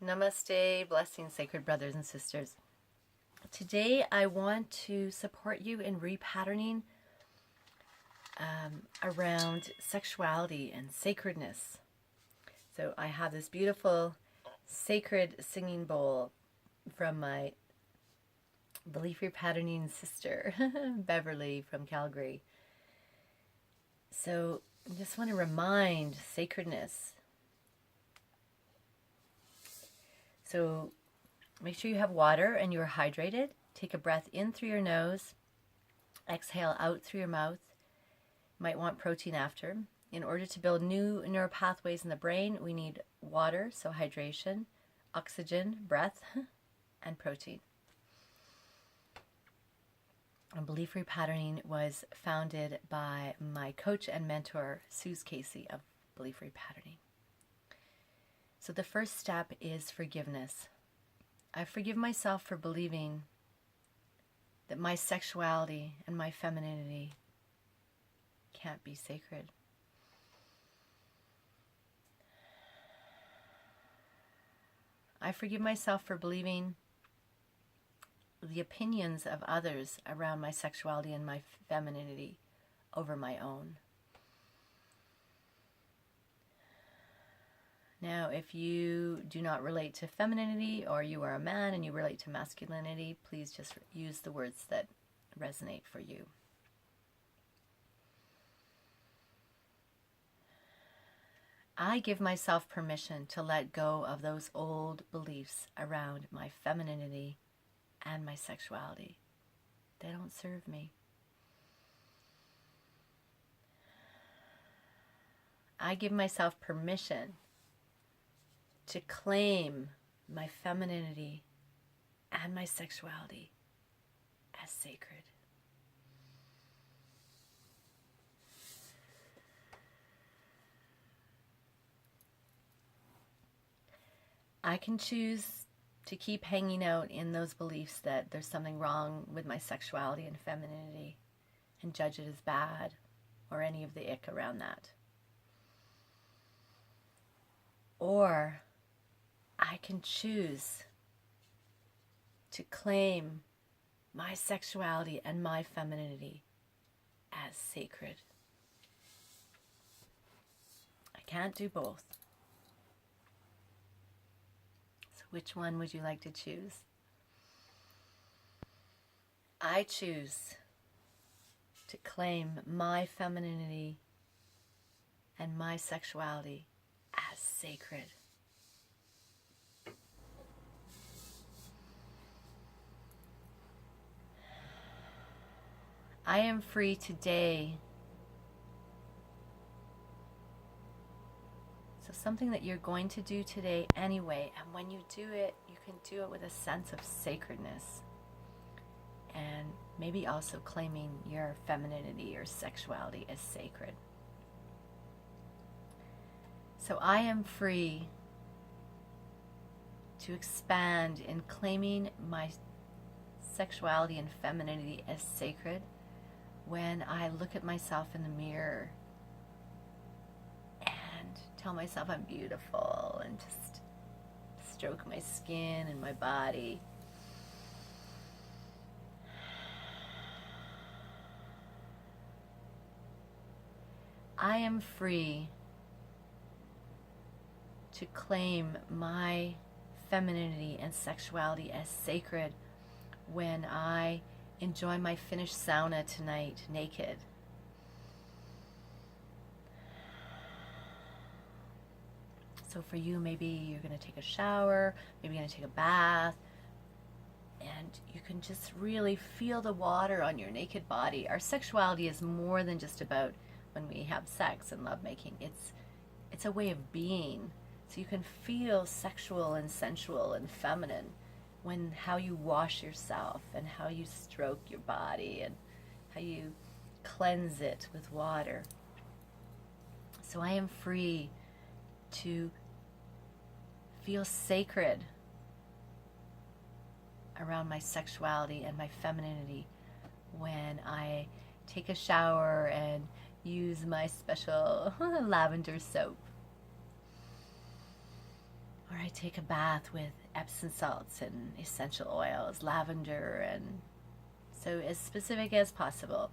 Namaste, blessings, sacred brothers and sisters. Today I want to support you in repatterning around sexuality and sacredness. So I have this beautiful sacred singing bowl from my belief repatterning sister, Beverly from Calgary. So I just want to remind sacredness. So make sure you have water and you're hydrated. Take a breath in through your nose. Exhale out through your mouth. You might want protein after. In order to build new neural pathways in the brain, we need water, so hydration, oxygen, breath, and protein. And belief repatterning was founded by my coach and mentor, Suze Casey of Belief Repatterning. So the first step is forgiveness. I forgive myself for believing that my sexuality and my femininity can't be sacred. I forgive myself for believing the opinions of others around my sexuality and my femininity over my own. Now, if you do not relate to femininity, or you are a man and you relate to masculinity, please just use the words that resonate for you. I give myself permission to let go of those old beliefs around my femininity and my sexuality. They don't serve me. I give myself permission to claim my femininity and my sexuality as sacred. I can choose to keep hanging out in those beliefs that there's something wrong with my sexuality and femininity and judge it as bad or any of the ick around that. Or I can choose to claim my sexuality and my femininity as sacred. I can't do both. So which one would you like to choose? I choose to claim my femininity and my sexuality as sacred. I am free today. So something that you're going to do today anyway, and when you do it, you can do it with a sense of sacredness. And maybe also claiming your femininity or sexuality as sacred. So I am free to expand in claiming my sexuality and femininity as sacred when I look at myself in the mirror and tell myself I'm beautiful and just stroke my skin and my body. I am free to claim my femininity and sexuality as sacred when I enjoy my finished sauna tonight naked. So for you, maybe you're going to take a shower, maybe you're going to take a bath, and you can just really feel the water on your naked body. Our sexuality is more than just about when we have sex and lovemaking. It's a way of being. So you can feel sexual and sensual and feminine when how you wash yourself and how you stroke your body and how you cleanse it with water. So I am free to feel sacred around my sexuality and my femininity when I take a shower and use my special lavender soap. Or I take a bath with Epsom salts and essential oils, lavender, and so as specific as possible.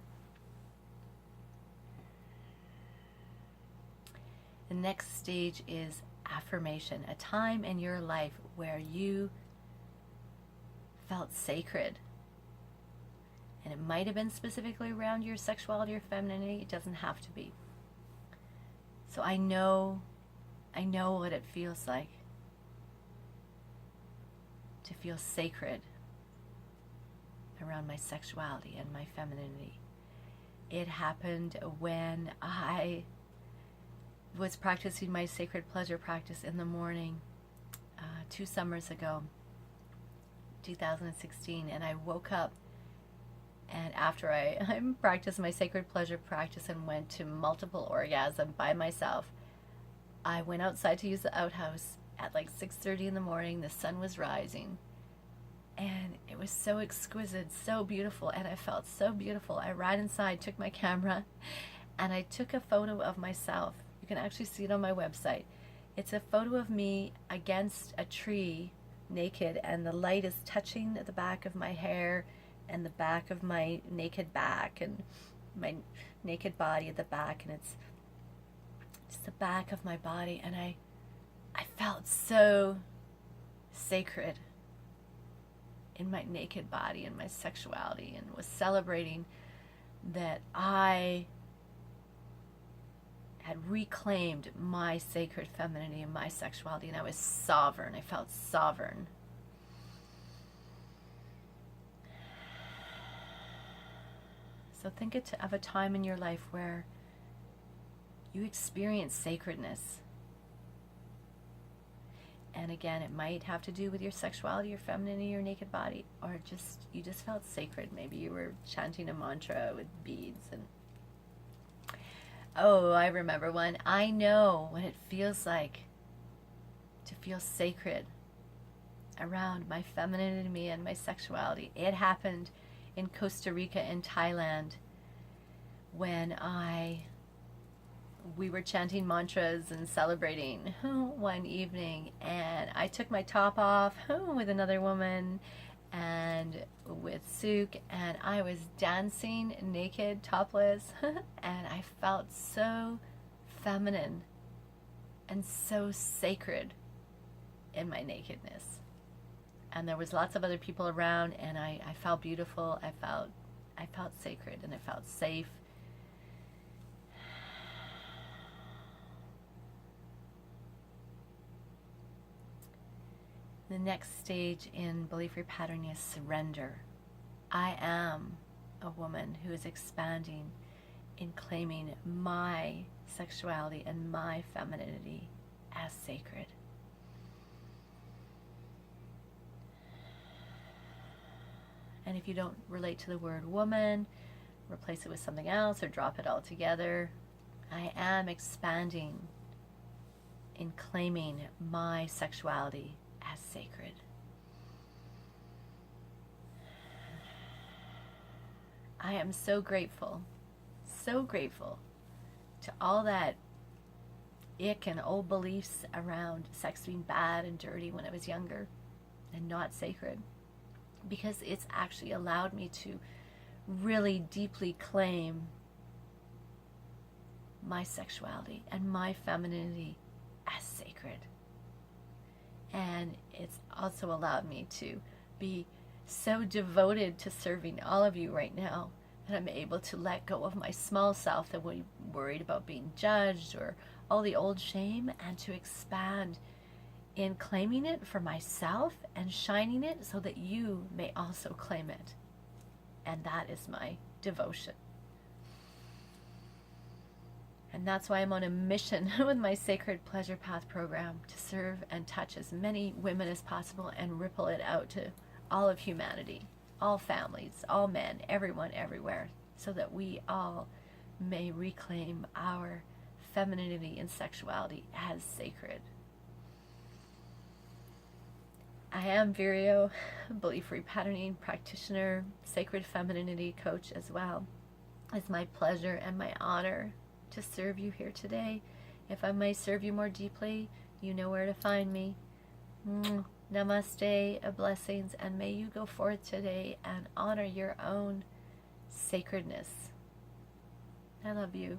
The next stage is affirmation, a time in your life where you felt sacred. And it might have been specifically around your sexuality or femininity. It doesn't have to be. So I know what it feels like to feel sacred around my sexuality and my femininity. It happened when I was practicing my sacred pleasure practice in the morning 2 summers ago, 2016, and I woke up, and after I practiced my sacred pleasure practice and went to multiple orgasm by myself, I went outside to use the outhouse at like 6:30 in the morning. The sun was rising, and it was so exquisite, so beautiful, and I felt so beautiful. I ran inside, took my camera, and I took a photo of myself. You can actually see it on my website. It's a photo of me against a tree, naked, and the light is touching the back of my hair and the back of my naked back and my naked body at the back, and it's just the back of my body, and I felt so sacred in my naked body and my sexuality, and was celebrating that I had reclaimed my sacred femininity and my sexuality, and I was sovereign. I felt sovereign. So think of a time in your life where you experience sacredness. And again, it might have to do with your sexuality, your femininity, your naked body, or you just felt sacred. Maybe you were chanting a mantra with beads. And oh, I remember one. I know what it feels like to feel sacred around my femininity and my sexuality. It happened in Costa Rica and Thailand when we were chanting mantras and celebrating one evening, and I took my top off with another woman and with Suk, and I was dancing naked, topless, and I felt so feminine and so sacred in my nakedness. And there was lots of other people around, and I felt beautiful. I felt sacred, and I felt safe. The next stage in belief repatterning is surrender. I am a woman who is expanding in claiming my sexuality and my femininity as sacred. And if you don't relate to the word woman, replace it with something else or drop it altogether. I am expanding in claiming my sexuality as sacred. I am so grateful to all that ick and old beliefs around sex being bad and dirty when I was younger and not sacred, because it's actually allowed me to really deeply claim my sexuality and my femininity as sacred. And it's also allowed me to be so devoted to serving all of you right now that I'm able to let go of my small self that was worried about being judged or all the old shame, and to expand in claiming it for myself and shining it so that you may also claim it. And that is my devotion. And that's why I'm on a mission with my Sacred Pleasure Path program, to serve and touch as many women as possible and ripple it out to all of humanity, all families, all men, everyone, everywhere, so that we all may reclaim our femininity and sexuality as sacred. I am Vireo, belief repatterning practitioner, sacred femininity coach as well. It's my pleasure and my honor to serve you here today. If I may serve you more deeply, you know where to find me. Namaste, blessings, and may you go forth today and honor your own sacredness. I love you.